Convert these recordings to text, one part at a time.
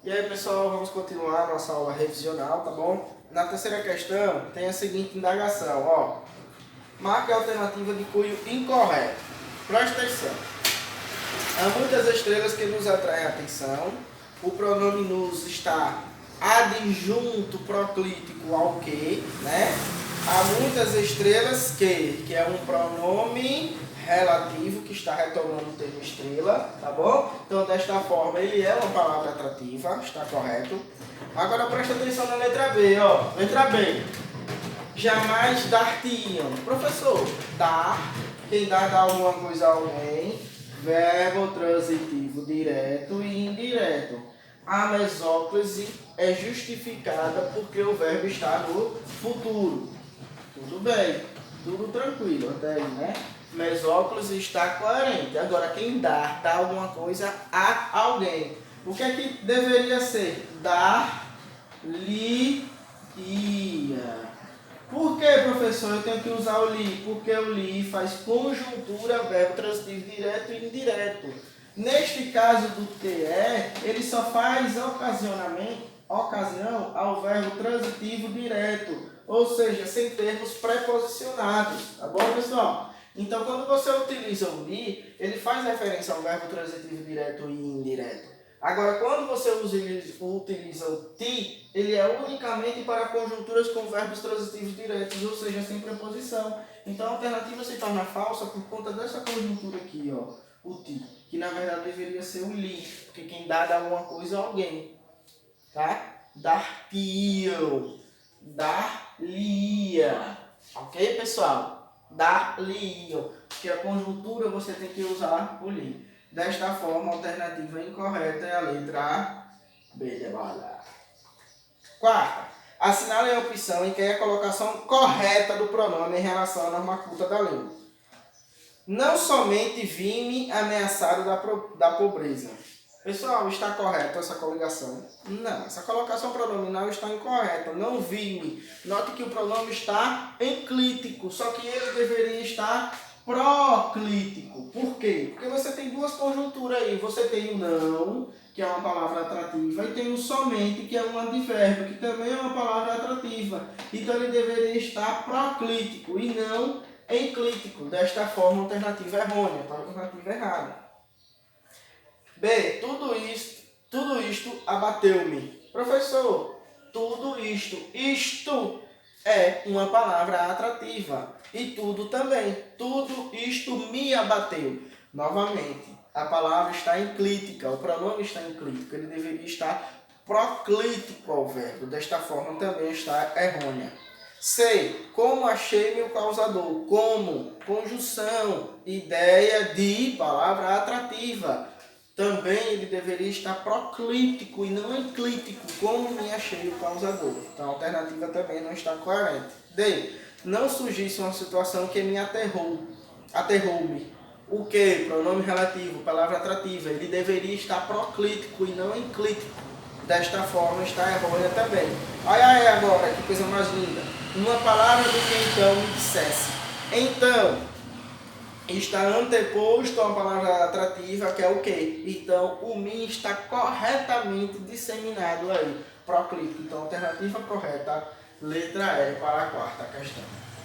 E aí, pessoal, vamos continuar a nossa aula revisional, tá bom? Na terceira questão, tem a seguinte indagação, ó. Marque a alternativa de cunho incorreto. Presta atenção. Há muitas estrelas que nos atraem a atenção. O pronome nos está adjunto proclítico ao que, né? Há muitas estrelas que é um pronome relativo que está retomando o termo estrela, tá bom? Então, desta forma, ele é uma palavra atrativa, está correto. Agora, presta atenção na letra B, ó. Letra B. Jamais dar-te-iam. Professor, dar, quem dá alguma coisa a alguém, verbo transitivo direto e indireto. A mesóclise é justificada porque o verbo está no futuro. Tudo bem, tudo tranquilo até aí, né? Mesóclise está coerente. Agora, quem dá alguma coisa a alguém. O que é que deveria ser? Dar-lhe-ia. Por que, professor, eu tenho que usar o li? Porque o li faz conjuntura, verbo transitivo direto e indireto. Neste caso do TE, ele só faz ocasião ao verbo transitivo direto, ou seja, sem termos preposicionados, tá bom, pessoal? Então, quando você utiliza o li, ele faz referência ao verbo transitivo direto e indireto. Agora, quando você utiliza o ti, ele é unicamente para conjunturas com verbos transitivos diretos, ou seja, sem preposição. Então, a alternativa se torna falsa por conta dessa conjuntura aqui, ó, o ti, que na verdade deveria ser o li, porque quem dá alguma coisa a alguém, tá? Dar-te-iam, dar-lhe-ia, ok, pessoal? Dar-lhe-iam, porque a conjuntura você tem que usar o li. Desta forma, a alternativa incorreta é a letra B de bala. Quarta, assinale a opção em que é a colocação correta do pronome em relação à norma culta da língua. Não somente vi-me ameaçado da pobreza. Pessoal, está correta essa coligação? Não, essa colocação pronominal está incorreta. Não vi-me. Note que o pronome está enclítico, só que ele deveria estar proclítico. Por quê? Porque você tem duas conjunturas aí. Você tem o não, que é uma palavra atrativa, e tem o somente, que é um advérbio, que também é uma palavra atrativa. Então ele deveria estar proclítico e não enclítico. Desta forma, a alternativa é errônea, a alternativa errada. B. Tudo isto abateu-me. Professor, tudo isto é uma palavra atrativa. E tudo também. Tudo isto me abateu. Novamente, a palavra está enclítica, o pronome está enclítico. Ele deveria estar proclítico ao verbo. Desta forma, também está errônea. C. Como achei-me o causador? Como? Conjunção, ideia de palavra atrativa. Também ele deveria estar proclítico e não enclítico, como me achei o causador. Então a alternativa também não está coerente. D. Não surgisse uma situação que me aterrou-me. O que? Pronome relativo, palavra atrativa. Ele deveria estar proclítico e não enclítico. Desta forma está errônea também. Olha aí agora, que coisa mais linda. Uma palavra do que então me dissesse. Então, está anteposto a uma palavra atrativa, que é o quê? Então, o me está corretamente disseminado aí. Proclítico. Então, alternativa correta, letra E para a quarta questão.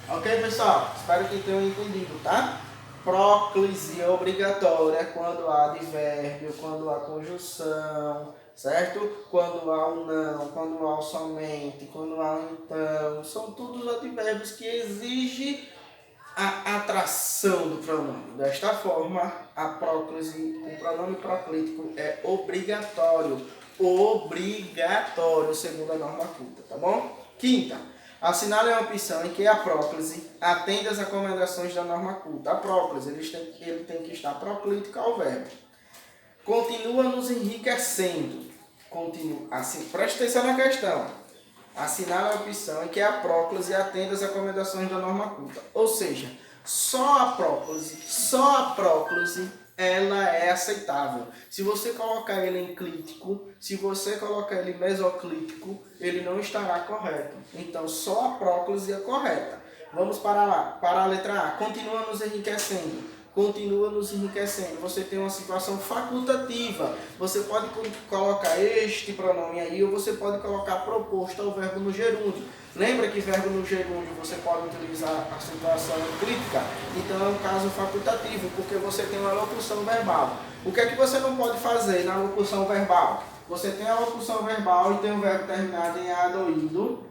Ok, pessoal? Espero que tenham entendido, tá? Próclise é obrigatória quando há advérbio, quando há conjunção, certo? Quando há um não, quando há um somente, quando há um então. São todos advérbios que exigem a atração do pronome. Desta forma, a próclise, o pronome proclítico é obrigatório. Obrigatório, segundo a norma culta, tá bom? Quinta, assinale a opção em que a próclise atende às recomendações da norma culta. A próclise, ele tem que estar proclítico ao verbo. Continua nos enriquecendo. Continua, assim, preste atenção na questão. Assinale a opção em que a próclise atende às recomendações da norma culta. Ou seja, só a próclise, ela é aceitável. Se você colocar ele enclítico, se você colocar ele mesoclítico, ele não estará correto. Então, só a próclise é correta. Vamos para lá, para a letra A. Continua nos enriquecendo. continua nos enriquecendo. Você tem uma situação facultativa. Você pode colocar este pronome aí ou você pode colocar proposto ao verbo no gerúndio. Lembra que verbo no gerúndio você pode utilizar a situação enclítica? Então é um caso facultativo, porque você tem uma locução verbal. O que é que você não pode fazer na locução verbal? Você tem a locução verbal e tem o verbo terminado em adoído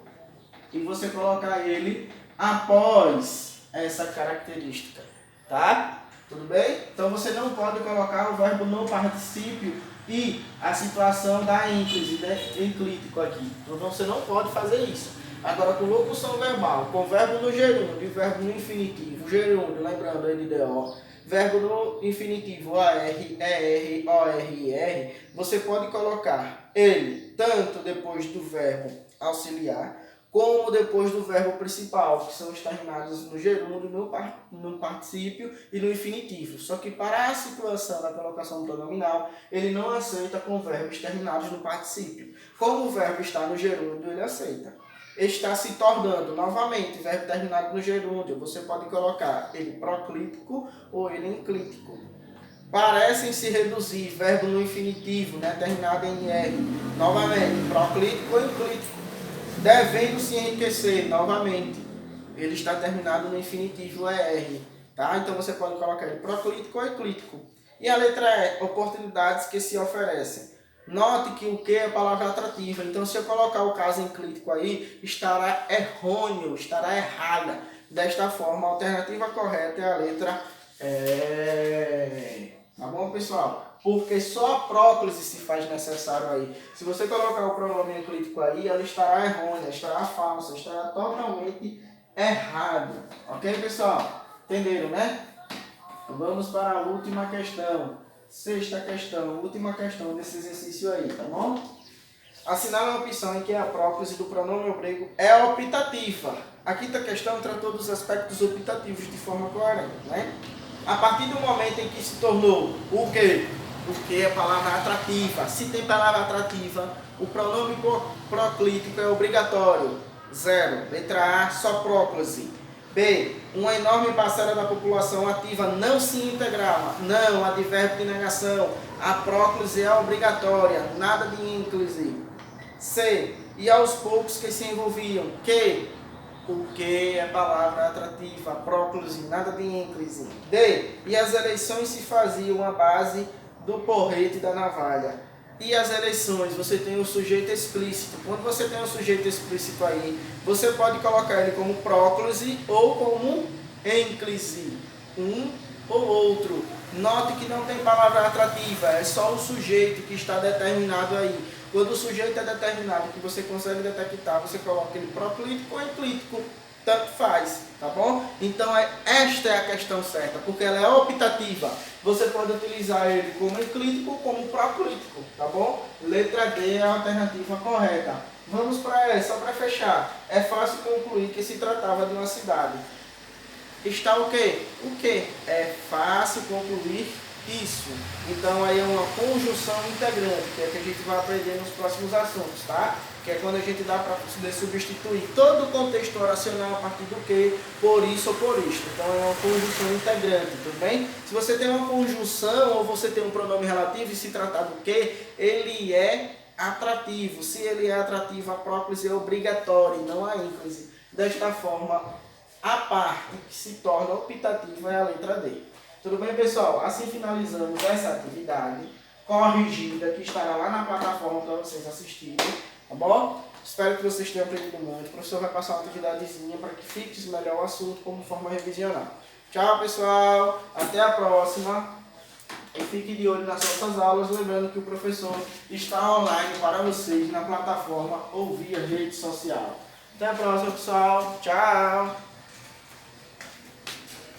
e você colocar ele após essa característica, tá? Tudo bem? Então você não pode colocar o verbo no particípio e a situação da ênclise, né? Enclítico aqui. Então você não pode fazer isso. Agora com locução verbal, com verbo no gerúndio e verbo no infinitivo, gerúndio, lembrando NDO, verbo no infinitivo AR, ER, OR e R, você pode colocar ele tanto depois do verbo auxiliar, como depois do verbo principal, que são os terminados no gerúndio, no particípio e no infinitivo. Só que para a situação da colocação pronominal, ele não aceita com verbos terminados no particípio. Como o verbo está no gerúndio, ele aceita. Está se tornando, novamente, verbo terminado no gerúndio. Você pode colocar ele proclítico ou ele enclítico. Parecem se reduzir, verbo no infinitivo, né, terminado em R. Novamente, proclítico ou enclítico. Devendo se enriquecer, novamente, ele está terminado no infinitivo ER, tá? Então você pode colocar ele proclítico ou eclítico. E a letra E, oportunidades que se oferecem. Note que o que é palavra atrativa, então se eu colocar o caso enclítico aí, estará errôneo, estará errada. Desta forma, a alternativa correta é a letra E. Tá bom, pessoal? Porque só a próclise se faz necessário aí. Se você colocar o pronome enclítico aí, ela estará errônea, estará falsa, estará totalmente errada. Ok, pessoal? Entenderam, né? Vamos para a última questão. Sexta questão, última questão desse exercício aí, tá bom? Assinale a opção em que a próclise do pronome grego é optativa. A quinta questão tratou dos aspectos optativos de forma coerente, né? A partir do momento em que se tornou o quê? Porque é palavra atrativa. Se tem palavra atrativa, o pronome proclítico é obrigatório. 0. Letra A, só próclise. B. Uma enorme parcela da população ativa não se integrava. Não, advérbio de negação. A próclise é obrigatória. Nada de ênclise. C. E aos poucos que se envolviam. O que é palavra atrativa, próclise, nada de ênclise. D. E as eleições se faziam à base do porrete e da navalha. E as eleições, você tem o sujeito explícito. Quando você tem o sujeito explícito aí, você pode colocar ele como próclise ou como ênclise. Um ou outro. Note que não tem palavra atrativa, é só o sujeito que está determinado aí. Quando o sujeito é determinado, que você consegue detectar, você coloca ele proclítico ou enclítico. Tanto faz, tá bom? Então, esta é a questão certa, porque ela é optativa. Você pode utilizar ele como enclítico ou como proclítico, tá bom? Letra D é a alternativa correta. Vamos para essa, só para fechar. É fácil concluir que se tratava de uma cidade. Está o quê? O quê? É fácil concluir isso. Então aí é uma conjunção integrante, que é que a gente vai aprender nos próximos assuntos, tá? Que é quando a gente dá para poder substituir todo o contexto oracional a partir do que, por isso ou por isto. Então é uma conjunção integrante, tudo bem? Se você tem uma conjunção ou você tem um pronome relativo e se tratar do que, ele é atrativo. Se ele é atrativo, a próclise é obrigatória e não a ênclise. Desta forma, a parte que se torna optativa é a letra D. Tudo bem, pessoal? Assim finalizamos essa atividade corrigida que estará lá na plataforma para vocês assistirem, tá bom? Espero que vocês tenham aprendido muito. O professor vai passar uma atividadezinha para que fixe melhor o assunto como forma revisional. Tchau, pessoal! Até a próxima! E fique de olho nas nossas aulas, lembrando que o professor está online para vocês na plataforma ou via rede social. Até a próxima, pessoal! Tchau!